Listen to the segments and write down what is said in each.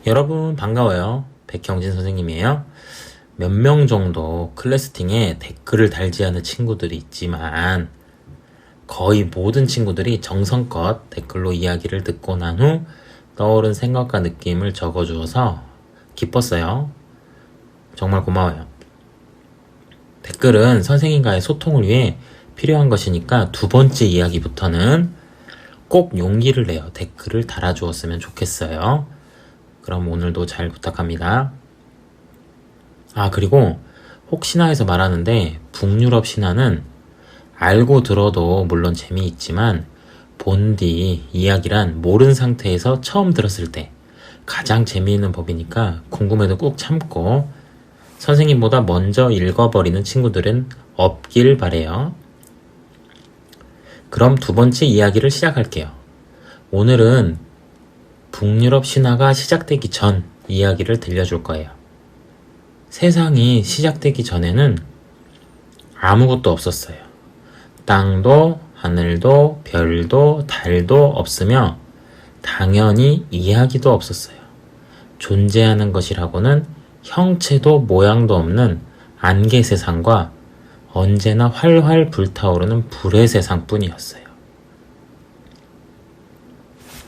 여러분 반가워요. 백형진 선생님이에요. 몇 명 정도 클래스팅에 댓글을 달지 않은 친구들이 있지만 거의 모든 친구들이 정성껏 댓글로 이야기를 듣고 난 후 떠오른 생각과 느낌을 적어주어서 기뻤어요. 정말 고마워요. 댓글은 선생님과의 소통을 위해 필요한 것이니까 두 번째 이야기부터는 꼭 용기를 내어 댓글을 달아주었으면 좋겠어요. 그럼 오늘도 잘 부탁합니다. 그리고 혹시나 해서 말하는데 북유럽 신화는 알고 들어도 물론 재미있지만 본디 이야기란 모른 상태에서 처음 들었을 때 가장 재미있는 법이니까 궁금해도 꾹 참고 선생님보다 먼저 읽어버리는 친구들은 없길 바래요. 그럼 두 번째 이야기를 시작할게요. 오늘은 북유럽 신화가 시작되기 전 이야기를 들려줄 거예요. 세상이 시작되기 전에는 아무것도 없었어요. 땅도, 하늘도, 별도, 달도 없으며 당연히 이야기도 없었어요. 존재하는 것이라고는 형체도 모양도 없는 안개 세상과 언제나 활활 불타오르는 불의 세상뿐이었어요.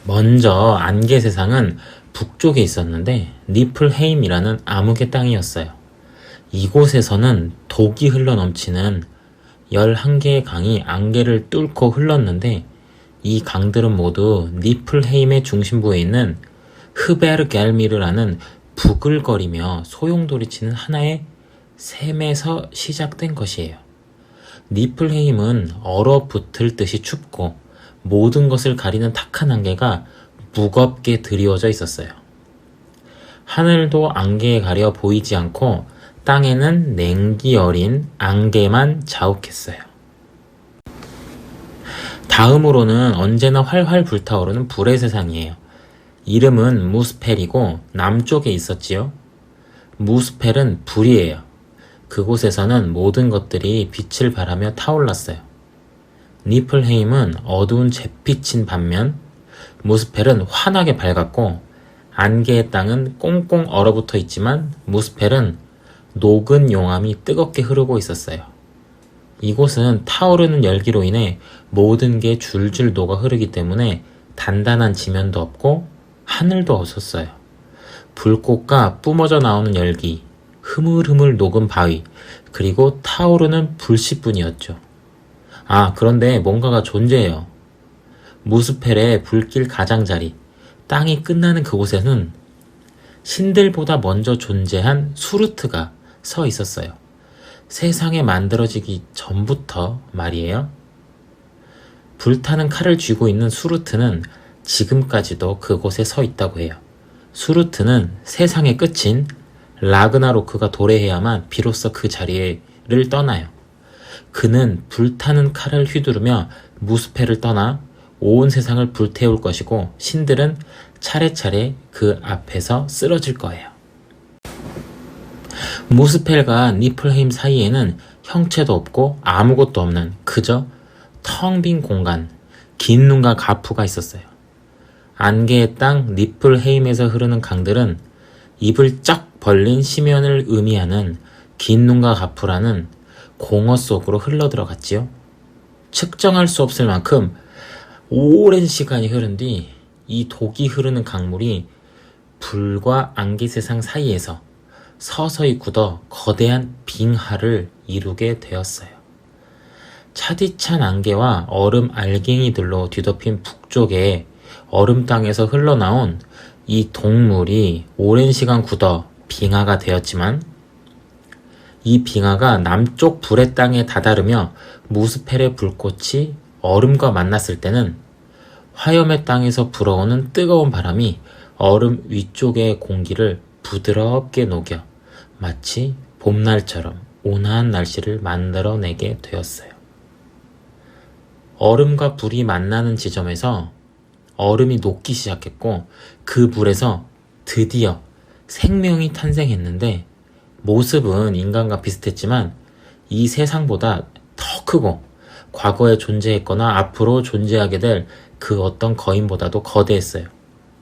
먼저 안개 세상은 북쪽에 있었는데 니플헤임이라는 암흑의 땅이었어요. 이곳에서는 독이 흘러넘치는 11개의 강이 안개를 뚫고 흘렀는데 이 강들은 모두 니플헤임의 중심부에 있는 흐베르겔미르라는 부글거리며 소용돌이치는 하나의 샘에서 시작된 것이에요. 니플헤임은 얼어붙을 듯이 춥고 모든 것을 가리는 탁한 안개가 무겁게 드리워져 있었어요. 하늘도 안개에 가려 보이지 않고 땅에는 냉기 어린 안개만 자욱했어요. 다음으로는 언제나 활활 불타오르는 불의 세상이에요. 이름은 무스펠이고 남쪽에 있었지요. 무스펠은 불이에요. 그곳에서는 모든 것들이 빛을 발하며 타올랐어요. 니플헤임은 어두운 잿빛인 반면 무스펠은 환하게 밝았고 안개의 땅은 꽁꽁 얼어붙어 있지만 무스펠은 녹은 용암이 뜨겁게 흐르고 있었어요. 이곳은 타오르는 열기로 인해 모든 게 줄줄 녹아 흐르기 때문에 단단한 지면도 없고 하늘도 없었어요. 불꽃과 뿜어져 나오는 열기, 흐물흐물 녹은 바위, 그리고 타오르는 불씨뿐이었죠. 그런데 뭔가가 존재해요. 무스펠의 불길 가장자리, 땅이 끝나는 그곳에는 신들보다 먼저 존재한 수르트가 서 있었어요. 세상에 만들어지기 전부터 말이에요. 불타는 칼을 쥐고 있는 수르트는 지금까지도 그곳에 서 있다고 해요. 수르트는 세상의 끝인 라그나로크가 도래해야만 비로소 그 자리를 떠나요. 그는 불타는 칼을 휘두르며 무스펠을 떠나 온 세상을 불태울 것이고 신들은 차례차례 그 앞에서 쓰러질 거예요. 무스펠과 니플헤임 사이에는 형체도 없고 아무것도 없는 그저 텅 빈 공간, 긴 눈과 가프가 있었어요. 안개의 땅 니플헤임에서 흐르는 강들은 입을 쫙 벌린 심연을 의미하는 긴 눈과 가프라는 공허 속으로 흘러들어갔지요. 측정할 수 없을 만큼 오랜 시간이 흐른 뒤 이 독이 흐르는 강물이 불과 안개 세상 사이에서 서서히 굳어 거대한 빙하를 이루게 되었어요. 차디찬 안개와 얼음 알갱이들로 뒤덮인 북쪽의 얼음 땅에서 흘러나온 이 동물이 오랜 시간 굳어 빙하가 되었지만 이 빙하가 남쪽 불의 땅에 다다르며 무스펠의 불꽃이 얼음과 만났을 때는 화염의 땅에서 불어오는 뜨거운 바람이 얼음 위쪽의 공기를 부드럽게 녹여 마치 봄날처럼 온화한 날씨를 만들어내게 되었어요. 얼음과 불이 만나는 지점에서 얼음이 녹기 시작했고 그 불에서 드디어 생명이 탄생했는데 모습은 인간과 비슷했지만 이 세상보다 더 크고 과거에 존재했거나 앞으로 존재하게 될 그 어떤 거인보다도 거대했어요.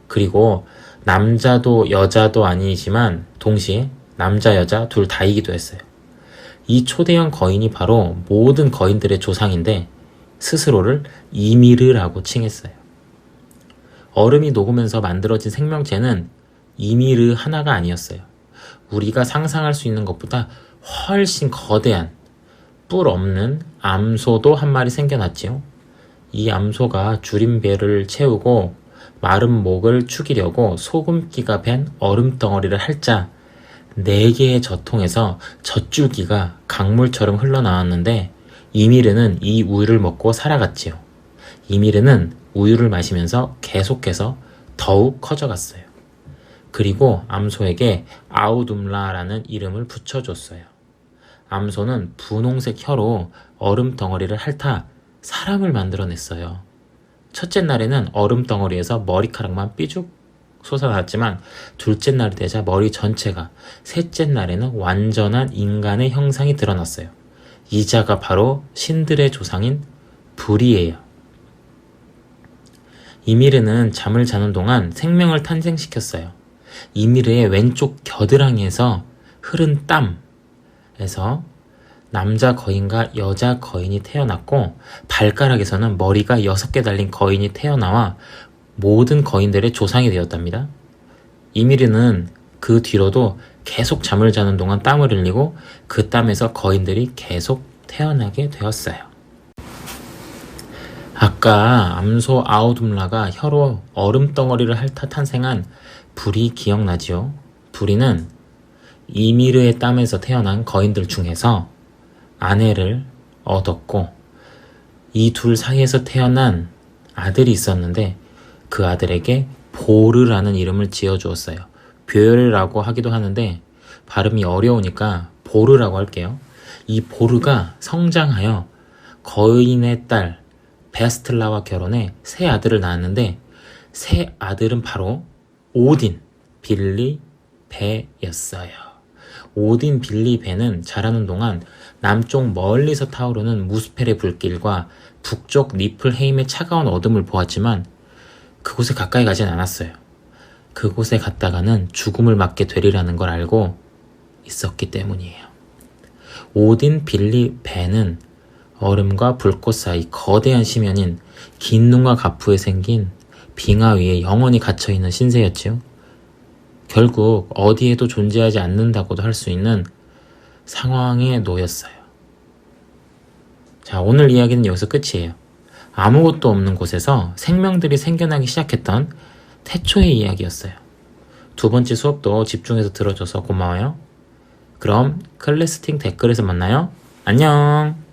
그리고 남자도 여자도 아니지만 동시에 남자 여자 둘 다이기도 했어요. 이 초대형 거인이 바로 모든 거인들의 조상인데 스스로를 이미르라고 칭했어요. 얼음이 녹으면서 만들어진 생명체는 이미르 하나가 아니었어요. 우리가 상상할 수 있는 것보다 훨씬 거대한 뿔 없는 암소도 한 마리 생겨났지요. 이 암소가 줄인 배를 채우고 마른 목을 축이려고 소금기가 밴 얼음덩어리를 핥자 4개의 젖통에서 젖줄기가 강물처럼 흘러나왔는데 이미르는 이 우유를 먹고 살아갔지요. 이미르는 우유를 마시면서 계속해서 더욱 커져갔어요. 그리고 암소에게 아우둠라라는 이름을 붙여줬어요. 암소는 분홍색 혀로 얼음 덩어리를 핥아 사람을 만들어냈어요. 첫째 날에는 얼음 덩어리에서 머리카락만 삐죽 솟아났지만 둘째 날이 되자 머리 전체가, 셋째 날에는 완전한 인간의 형상이 드러났어요. 이 자가 바로 신들의 조상인 불이에요. 이미르는 잠을 자는 동안 생명을 탄생시켰어요. 이미르의 왼쪽 겨드랑이에서 흐른 땀에서 남자 거인과 여자 거인이 태어났고 발가락에서는 머리가 6개 달린 거인이 태어나와 모든 거인들의 조상이 되었답니다. 이미르는 그 뒤로도 계속 잠을 자는 동안 땀을 흘리고 그 땀에서 거인들이 계속 태어나게 되었어요. 아까 암소 아우둠라가 혀로 얼음덩어리를 핥아 탄생한 불이 기억나지요? 불이는 이미르의 땀에서 태어난 거인들 중에서 아내를 얻었고 이 둘 사이에서 태어난 아들이 있었는데 그 아들에게 보르라는 이름을 지어주었어요. 뷰르라고 하기도 하는데 발음이 어려우니까 보르라고 할게요. 이 보르가 성장하여 거인의 딸 베스틀라와 결혼해 세 아들을 낳았는데 세 아들은 바로 오딘, 빌리, 베였어요. 오딘, 빌리, 베는 자라는 동안 남쪽 멀리서 타오르는 무스펠의 불길과 북쪽 니플헤임의 차가운 어둠을 보았지만 그곳에 가까이 가진 않았어요. 그곳에 갔다가는 죽음을 맞게 되리라는 걸 알고 있었기 때문이에요. 오딘, 빌리, 베는 얼음과 불꽃 사이 거대한 심연인 긴 눈과 가프에 생긴 빙하 위에 영원히 갇혀있는 신세였지요. 결국 어디에도 존재하지 않는다고도 할 수 있는 상황에 놓였어요. 자, 오늘 이야기는 여기서 끝이에요. 아무것도 없는 곳에서 생명들이 생겨나기 시작했던 태초의 이야기였어요. 두 번째 수업도 집중해서 들어줘서 고마워요. 그럼 클래스팅 댓글에서 만나요. 안녕.